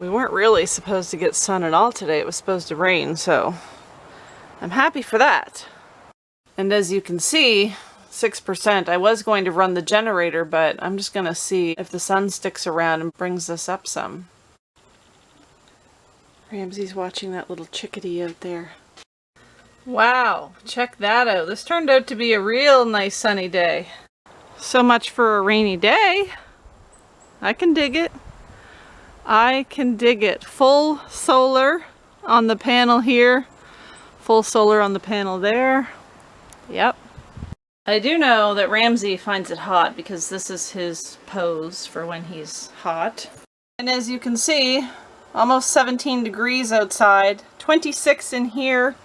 We weren't really supposed to get sun at all today. It was supposed to rain, so I'm happy for that. And as you can see, 6%. I was going to run the generator, but I'm just going to see if the sun sticks around and brings this up some. Ramsey's watching that little chickadee out there. Wow, check that out. This turned out to be a real nice sunny day. So much for a rainy day. I can dig it. I can dig it. Full solar on the panel here. Full solar on the panel there. Yep. I do know that Ramsey finds it hot because this is his pose for when he's hot. And as you can see, almost 17 degrees outside, 26 in here.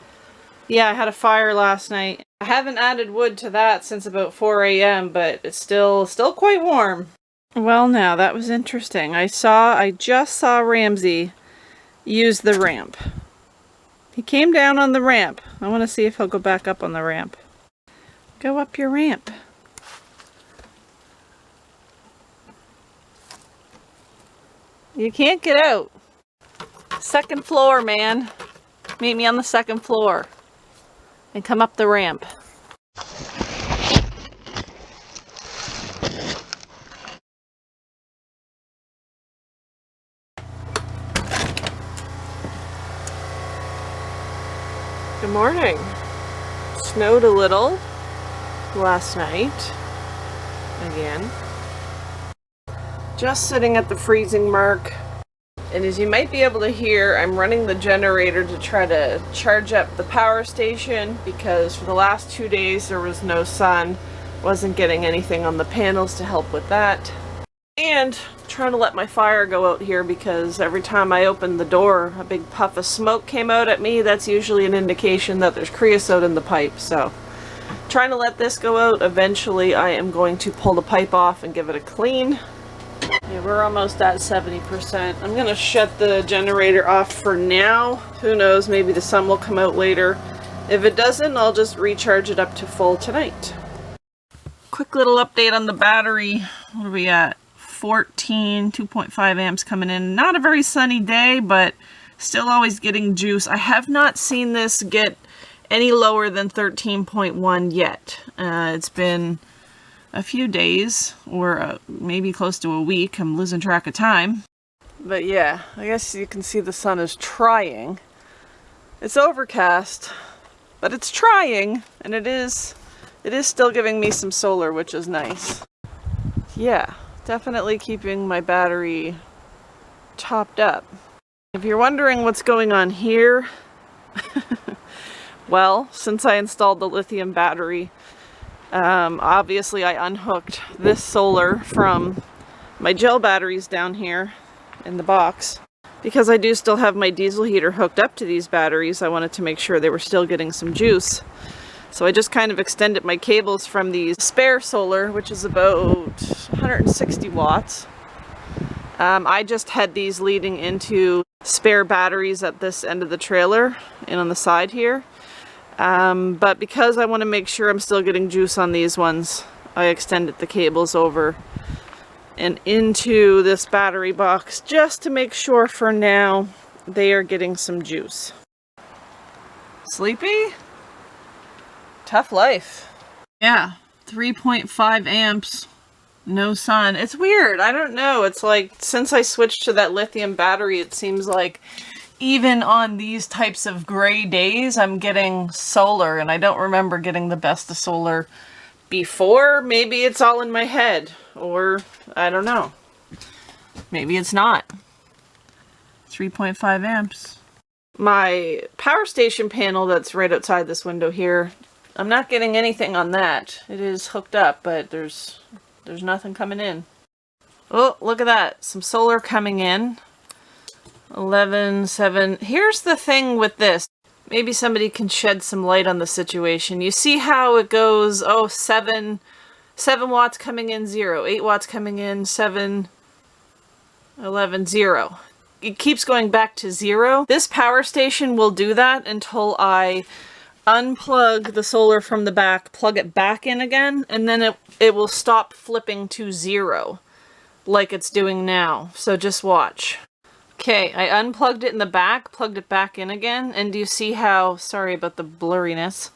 Yeah, I had a fire last night. I haven't added wood to that since about 4 a.m., but it's still quite warm. Well, now that was interesting. I just saw Ramsey use the ramp. He came down on the ramp. I want to see if he'll go back up on the ramp. Go up your ramp. You can't get out. Second floor, man. Meet me on the second floor. And come up the ramp. Good morning. Snowed a little last night. Again. Just sitting at the freezing mark. And as you might be able to hear, I'm running the generator to try to charge up the power station because for the last 2 days there was no sun. Wasn't getting anything on the panels to help with that. And trying to let my fire go out here because every time I opened the door, a big puff of smoke came out at me. That's usually an indication that there's creosote in the pipe. So trying to let this go out. Eventually I am going to pull the pipe off and give it a clean. Yeah, we're almost at 70%. I'm going to shut the generator off for now. Who knows, maybe the sun will come out later. If it doesn't, I'll just recharge it up to full tonight. Quick little update on the battery. What are we at? 2.5 amps coming in. Not a very sunny day, but still always getting juice. I have not seen this get any lower than 13.1 yet. It's been a few days, or maybe close to a week. I'm losing track of time. But yeah, I guess you can see the sun is trying. It's overcast, but it's trying, and it is still giving me some solar, which is nice. Yeah, definitely keeping my battery topped up. If you're wondering what's going on here, well, since I installed the lithium battery, obviously I unhooked this solar from my gel batteries down here in the box. Because I do still have my diesel heater hooked up to these batteries, I wanted to make sure they were still getting some juice. So I just kind of extended my cables from the spare solar, which is about 160 watts. I just had these leading into spare batteries at this end of the trailer and on the side here. But because I want to make sure I'm still getting juice on these ones, I extended the cables over and into this battery box just to make sure for now they are getting some juice. Sleepy? Tough life. Yeah, 3.5 amps, no sun. It's weird, I don't know. It's like since I switched to that lithium battery, it seems like even on these types of gray days, I'm getting solar, and I don't remember getting the best of solar before. Maybe it's all in my head, or I don't know. Maybe it's not. 3.5 amps. My power station panel that's right outside this window here, I'm not getting anything on that. It is hooked up, but there's nothing coming in. Oh, look at that. Some solar coming in. 11.7. Here's the thing with this. Maybe somebody can shed some light on the situation. You see how it goes, 7 watts coming in, 0. 8 watts coming in, 7, 11, 0. It keeps going back to 0. This power station will do that until I unplug the solar from the back, plug it back in again, and then it will stop flipping to 0 like it's doing now. So just watch. Okay, I unplugged it in the back, plugged it back in again, and do you see how, sorry about the blurriness,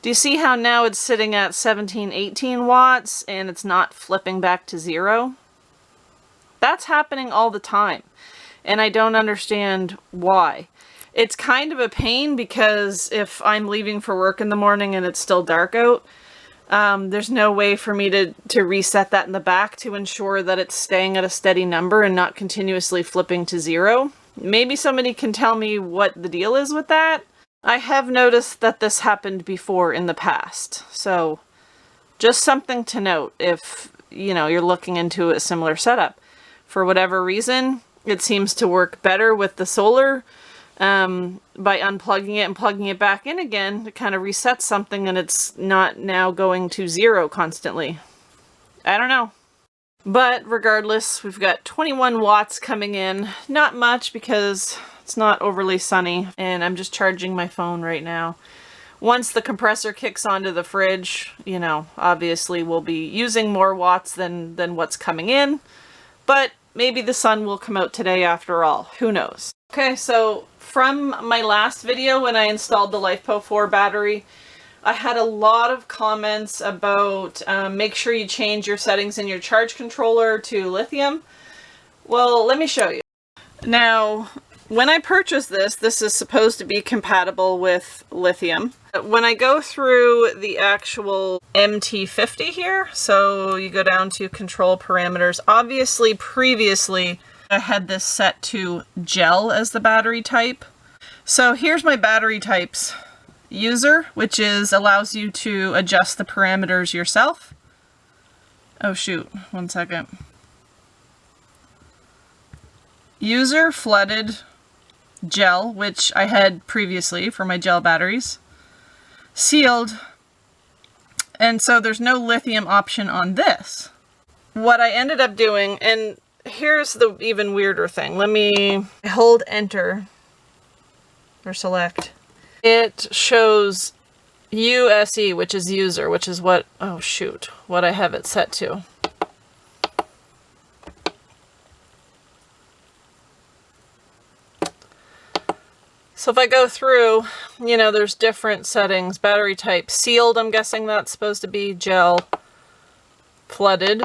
do you see how now it's sitting at 17, 18 watts and it's not flipping back to 0? That's happening all the time, and I don't understand why. It's kind of a pain because if I'm leaving for work in the morning and it's still dark out, there's no way for me to reset that in the back to ensure that it's staying at a steady number and not continuously flipping to 0. Maybe somebody can tell me what the deal is with that. I have noticed that this happened before in the past, so just something to note if, you know, you're looking into a similar setup. For whatever reason, it seems to work better with the solar. By unplugging it and plugging it back in again, it kind of resets something and it's not now going to 0 constantly. I don't know. But regardless, we've got 21 watts coming in. Not much because it's not overly sunny, and I'm just charging my phone right now. Once the compressor kicks onto the fridge, you know, obviously we'll be using more watts than what's coming in, but maybe the sun will come out today after all. Who knows? Okay, so from my last video when I installed the LiFePO4 battery, I had a lot of comments about make sure you change your settings in your charge controller to lithium. Well, let me show you. Now, when I purchased this is supposed to be compatible with lithium. When I go through the actual MT50 here, so you go down to control parameters, obviously previously I had this set to gel as the battery type. So here's my battery types. User, which allows you to adjust the parameters yourself. Oh shoot, 1 second. User, flooded, gel, which I had previously for my gel batteries. Sealed, and so there's no lithium option on this. What I ended up doing, and here's the even weirder thing. Let me hold enter or select. It shows USE, which is user, which is what, oh shoot, what I have it set to. So if I go through, you know, there's different settings. Battery type, sealed, I'm guessing that's supposed to be gel. Flooded.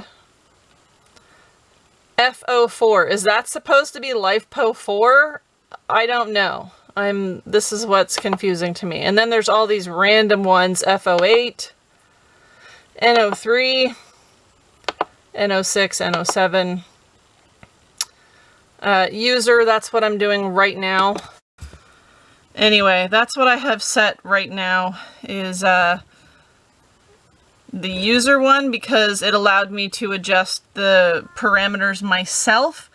FO4, is that supposed to be LiFePO4? I don't know. This is what's confusing to me. And then there's all these random ones, FO8, NO3, NO6, NO7. User, that's what I'm doing right now. Anyway, that's what I have set right now, is the user one, because it allowed me to adjust the parameters myself.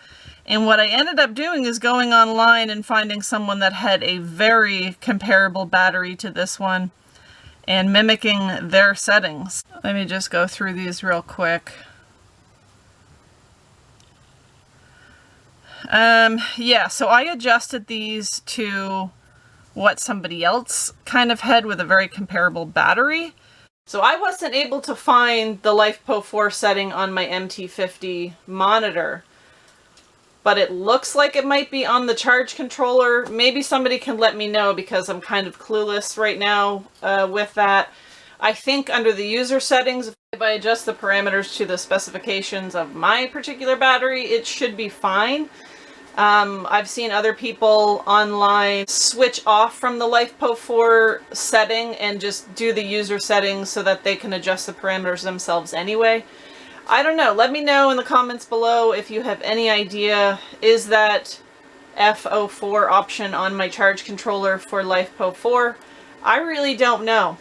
And what I ended up doing is going online and finding someone that had a very comparable battery to this one and mimicking their settings. Let me just go through these real quick. Yeah, so I adjusted these to what somebody else kind of had with a very comparable battery. So I wasn't able to find the LiFePO4 setting on my MT50 monitor, but it looks like it might be on the charge controller. Maybe somebody can let me know because I'm kind of clueless right now with that. I think under the user settings, if I adjust the parameters to the specifications of my particular battery, it should be fine. I've seen other people online switch off from the LiFePO4 setting and just do the user settings so that they can adjust the parameters themselves anyway. I don't know. Let me know in the comments below if you have any idea. Is that FO4 option on my charge controller for LiFePO4? I really don't know.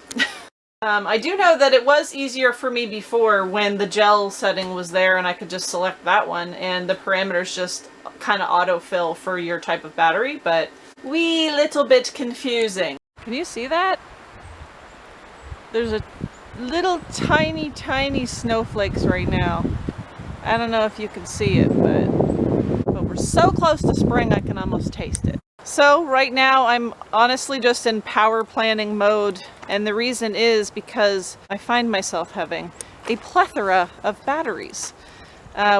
I do know that it was easier for me before when the gel setting was there and I could just select that one and the parameters just kind of autofill for your type of battery, but wee little bit confusing. Can you see that? There's a little tiny snowflakes right now. I don't know if you can see it, but we're so close to spring I can almost taste it. So right now I'm honestly just in power planning mode, and the reason is because I find myself having a plethora of batteries.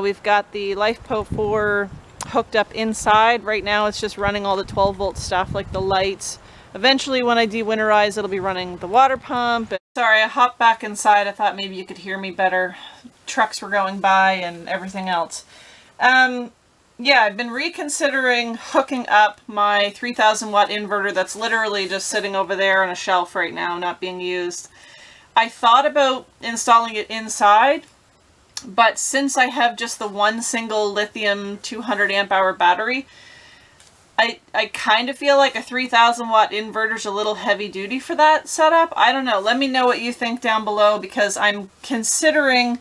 We've got the LiFePO4 hooked up inside. Right now it's just running all the 12-volt stuff like the lights. Eventually when I dewinterize, it'll be running the water pump. Sorry, I hopped back inside. I thought maybe you could hear me better. Trucks were going by and everything else. Yeah, I've been reconsidering hooking up my 3000 watt inverter that's literally just sitting over there on a shelf right now, not being used. I thought about installing it inside, but since I have just the one single lithium 200 amp hour battery, I kind of feel like a 3000 watt inverter is a little heavy duty for that setup. I don't know. Let me know what you think down below, because I'm considering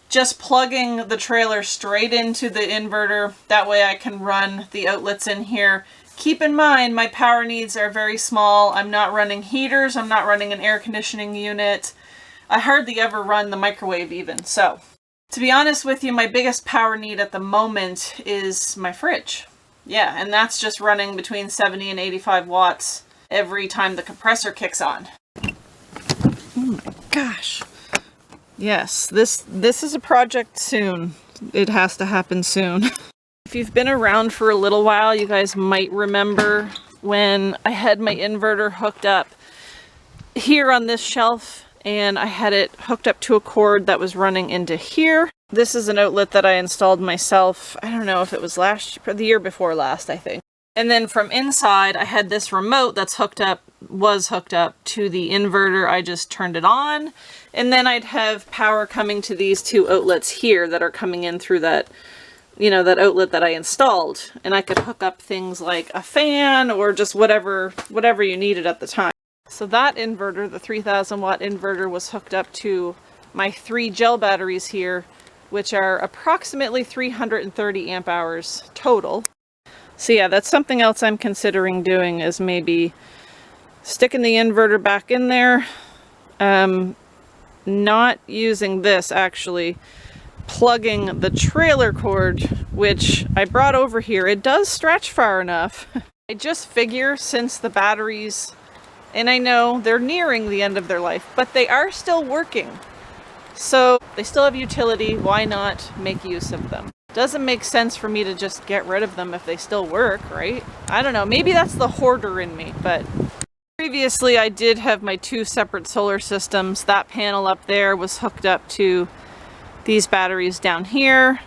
just plugging the trailer straight into the inverter. That way I can run the outlets in here. Keep in mind, my power needs are very small. I'm not running heaters. I'm not running an air conditioning unit. I hardly ever run the microwave even. So, to be honest with you, my biggest power need at the moment is my fridge. Yeah, and that's just running between 70 and 85 watts every time the compressor kicks on. Oh my gosh. Yes, this is a project soon. It has to happen soon. If you've been around for a little while, you guys might remember when I had my inverter hooked up here on this shelf, and I had it hooked up to a cord that was running into here. This is an outlet that I installed myself. I don't know if it was the year before last, I think. And then from inside, I had this remote that's was hooked up to the inverter. I just turned it on, and then I'd have power coming to these two outlets here that are coming in through that, you know, that outlet that I installed. And I could hook up things like a fan or just whatever you needed at the time. So that inverter, the 3000 watt inverter, was hooked up to my 3 gel batteries here, which are approximately 330 amp hours total. So yeah, that's something else I'm considering doing, is maybe sticking the inverter back in there. Not using this, actually. Plugging the trailer cord, which I brought over here. It does stretch far enough. I just figure, since the batteries, and I know they're nearing the end of their life, but they are still working. So they still have utility. Why not make use of them? Doesn't make sense for me to just get rid of them if they still work, right? I don't know. Maybe that's the hoarder in me, but previously I did have my 2 separate solar systems. That panel up there was hooked up to these batteries down here,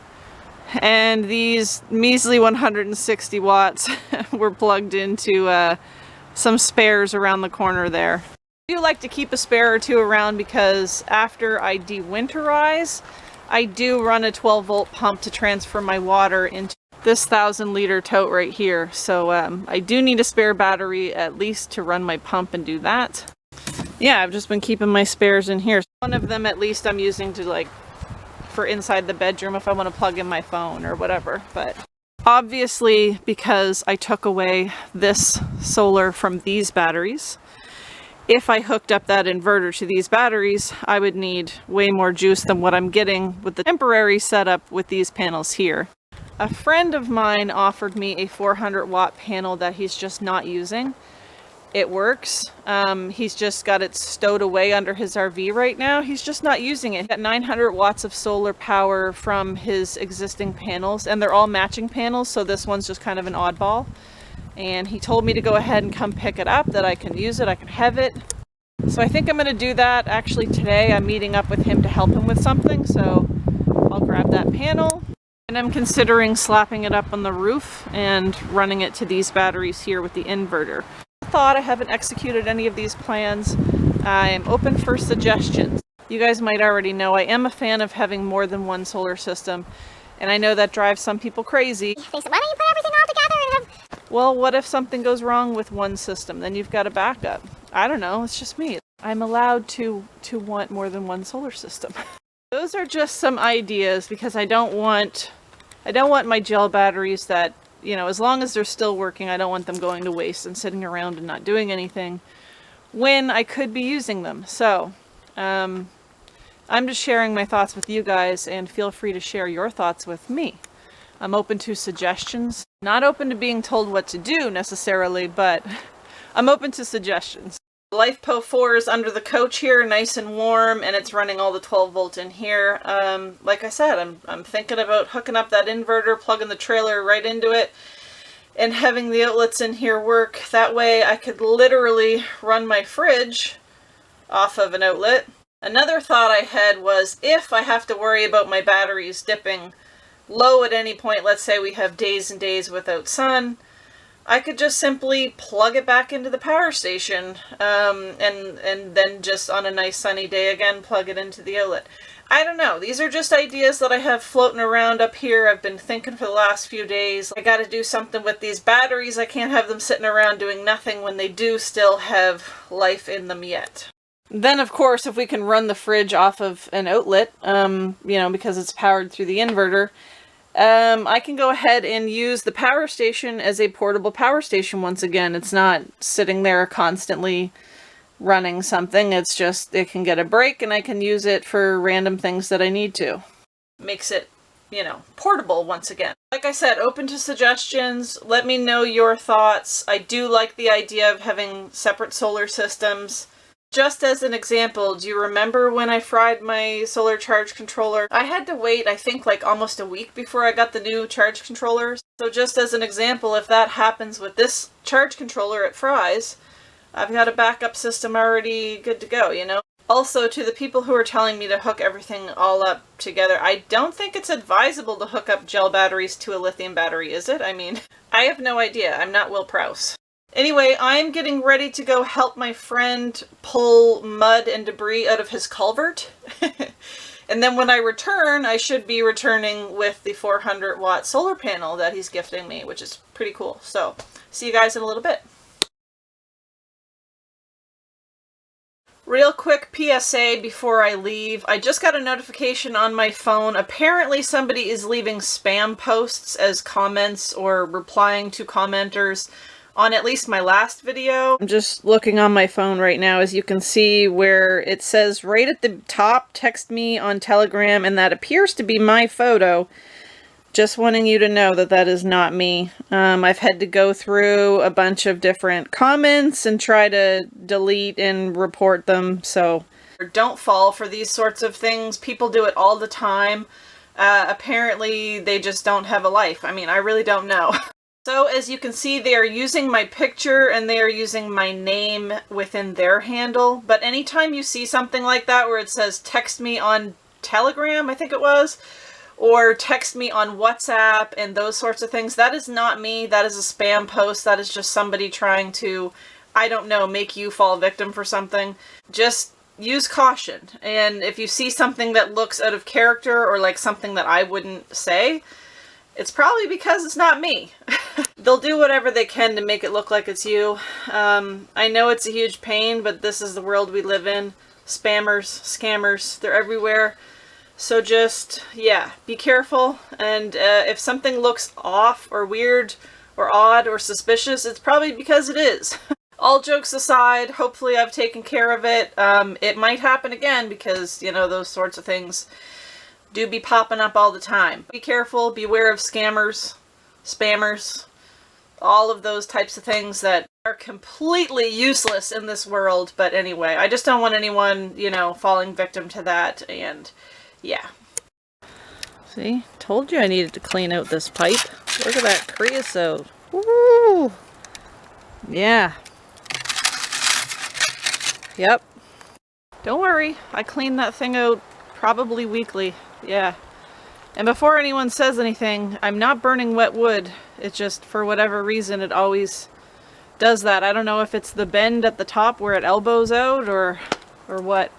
and these measly 160 watts were plugged into some spares around the corner there. I do like to keep a spare or 2 around, because after I dewinterize, I do run a 12-volt pump to transfer my water into this 1,000-liter tote right here. So I do need a spare battery at least to run my pump and do that. Yeah, I've just been keeping my spares in here. One of them at least I'm using to, like, for inside the bedroom if I want to plug in my phone or whatever. But obviously, because I took away this solar from these batteries, if I hooked up that inverter to these batteries, I would need way more juice than what I'm getting with the temporary setup with these panels here. A friend of mine offered me a 400 watt panel that he's just not using. It works. He's just got it stowed away under his RV right now. He's just not using it. He got 900 watts of solar power from his existing panels, and they're all matching panels, so this one's just kind of an oddball. And he told me to go ahead and come pick it up, that I can use it, I can have it. So I think I'm going to do that. Actually today I'm meeting up with him to help him with something, so I'll grab that panel. And I'm considering slapping it up on the roof and running it to these batteries here with the inverter. I haven't executed any of these plans. I'm open for suggestions. You guys might already know I am a fan of having more than one solar system, and I know that drives some people crazy. They said, why don't you put everything all together and have... Well, what if something goes wrong with one system? Then you've got a backup. I don't know, it's just me. I'm allowed to want more than one solar system. Those are just some ideas, because I don't want my gel batteries that, you know, as long as they're still working, I don't want them going to waste and sitting around and not doing anything when I could be using them. So, I'm just sharing my thoughts with you guys, and feel free to share your thoughts with me. I'm open to suggestions. Not open to being told what to do necessarily, but I'm open to suggestions. LifePo4 is under the couch here, nice and warm, and it's running all the 12 volt in here. Like I said, I'm thinking about hooking up that inverter, plugging the trailer right into it, and having the outlets in here work. That way I could literally run my fridge off of an outlet. Another thought I had was, if I have to worry about my batteries dipping low at any point, let's say we have days and days without sun, I could just simply plug it back into the power station, and then just on a nice sunny day again, plug it into the outlet. I don't know. These are just ideas that I have floating around up here. I've been thinking for the last few days. I got to do something with these batteries. I can't have them sitting around doing nothing when they do still have life in them yet. Then, of course, if we can run the fridge off of an outlet, you know, because it's powered through the inverter, I can go ahead and use the power station as a portable power station once again. It's not sitting there constantly running something. It's just, it can get a break and I can use it for random things that I need to. Makes it, you know, portable once again. Like I said, open to suggestions. Let me know your thoughts. I do like the idea of having separate solar systems. Just as an example, do you remember when I fried my solar charge controller? I had to wait, I think, like almost a week before I got the new charge controllers. So just as an example, if that happens with this charge controller at fries, I've got a backup system already good to go, you know? Also, to the people who are telling me to hook everything all up together, I don't think it's advisable to hook up gel batteries to a lithium battery, is it? I mean, I have no idea. I'm not Will Prowse. Anyway, I'm getting ready to go help my friend pull mud and debris out of his culvert. And then when I return, I should be returning with the 400-watt solar panel that he's gifting me, which is pretty cool. So, see you guys in a little bit. Real quick PSA before I leave. I just got a notification on my phone. Apparently somebody is leaving spam posts as comments or replying to commenters on at least my last video. I'm just looking on my phone right now, as you can see, where it says right at the top, text me on Telegram, and that appears to be my photo. Just wanting you to know that that is not me. I've had to go through a bunch of different comments and try to delete and report them, so don't fall for these sorts of things. People do it all the time. Apparently they just don't have a life. I mean, I really don't know. So as you can see, they are using my picture and they are using my name within their handle. But anytime you see something like that where it says text me on Telegram, I think it was, or text me on WhatsApp and those sorts of things, that is not me. That is a spam post. That is just somebody trying to, I don't know, make you fall victim for something. Just use caution. And if you see something that looks out of character or like something that I wouldn't say, it's probably because it's not me. They'll do whatever they can to make it look like it's you. I know it's a huge pain, but this is the world we live in. Spammers, scammers, they're everywhere. So just, yeah, be careful. And if something looks off or weird or odd or suspicious, it's probably because it is. All jokes aside, hopefully I've taken care of it. It might happen again because, you know, those sorts of things do be popping up all the time. Be careful, beware of scammers, spammers, all of those types of things that are completely useless in this world. But anyway, I just don't want anyone, you know, falling victim to that, and yeah. See? Told you I needed to clean out this pipe. Look at that creosote. Woo! Yeah. Yep. Don't worry, I clean that thing out probably weekly. Yeah. And before anyone says anything, I'm not burning wet wood. It's just, for whatever reason, it always does that. I don't know if it's the bend at the top where it elbows out or what.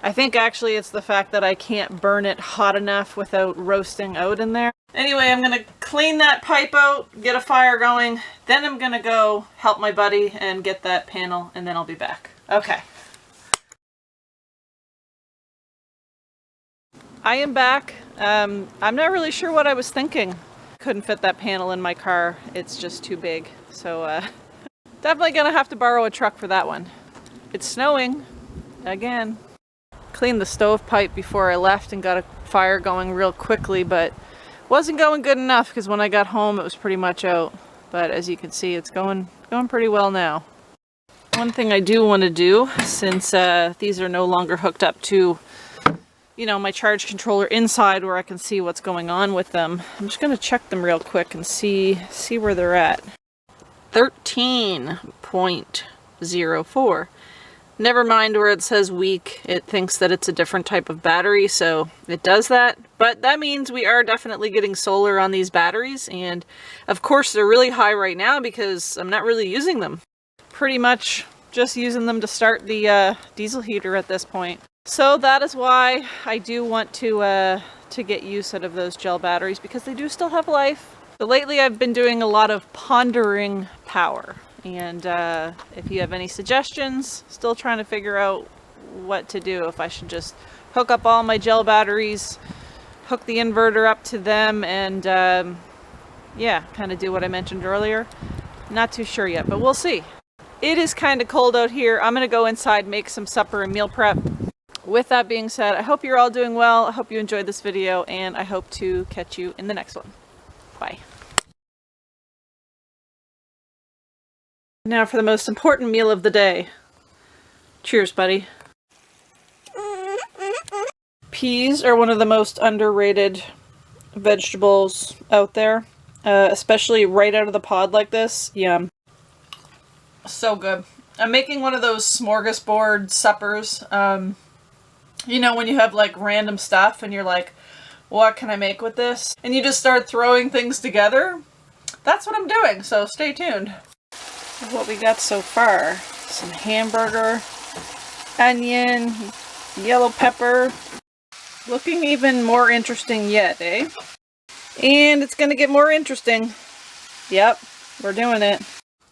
I think actually it's the fact that I can't burn it hot enough without roasting out in there. Anyway, I'm gonna clean that pipe out, get a fire going, then I'm gonna go help my buddy and get that panel, and then I'll be back. Okay. I am back. I'm not really sure what I was thinking. Couldn't fit that panel in my car. It's just too big. So definitely gonna have to borrow a truck for that one. It's snowing again. Cleaned the stovepipe before I left and got a fire going real quickly, but wasn't going good enough because when I got home it was pretty much out. But as you can see, it's going pretty well now. One thing I do want to do, since these are no longer hooked up to, you know, my charge controller inside where I can see what's going on with them, I'm just going to check them real quick and see where they're at. 13.04. Never mind where it says weak, it thinks that it's a different type of battery, so it does that. But that means we are definitely getting solar on these batteries, and of course they're really high right now because I'm not really using them. Pretty much just using them to start the diesel heater at this point. So that is why I do want to get use out of those gel batteries, because they do still have life. But lately I've been doing a lot of Pondering Power. And if you have any suggestions, still trying to figure out what to do. If I should just hook up all my gel batteries, hook the inverter up to them, and yeah, kind of do what I mentioned earlier. Not too sure yet, but we'll see. It is kind of cold out here. I'm going to go inside, make some supper and meal prep. With that being said, I hope you're all doing well. I hope you enjoyed this video, and I hope to catch you in the next one. Bye. Now for the most important meal of the day. Cheers, buddy. Peas are one of the most underrated vegetables out there, especially right out of the pod like this. Yum. So good. I'm making one of those smorgasbord suppers. You know, when you have like random stuff and you're like, what can I make with this? And you just start throwing things together. That's what I'm doing, so stay tuned. What we got so far: some hamburger, onion, yellow pepper. Looking even more interesting yet, eh? And it's gonna get more interesting. Yep, we're doing it.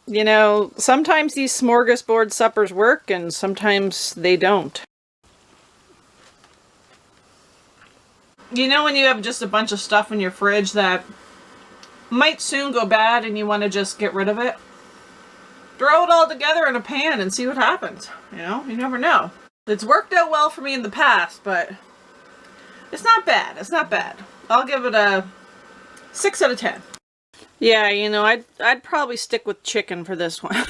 You know, sometimes these smorgasbord suppers work and sometimes they don't. You know when you have just a bunch of stuff in your fridge that might soon go bad and you want to just get rid of it? Throw it all together in a pan and see what happens. You know, you never know. It's worked out well for me in the past, but it's not bad. It's not bad. I'll give it a 6 out of 10. Yeah, you know, I'd probably stick with chicken for this one.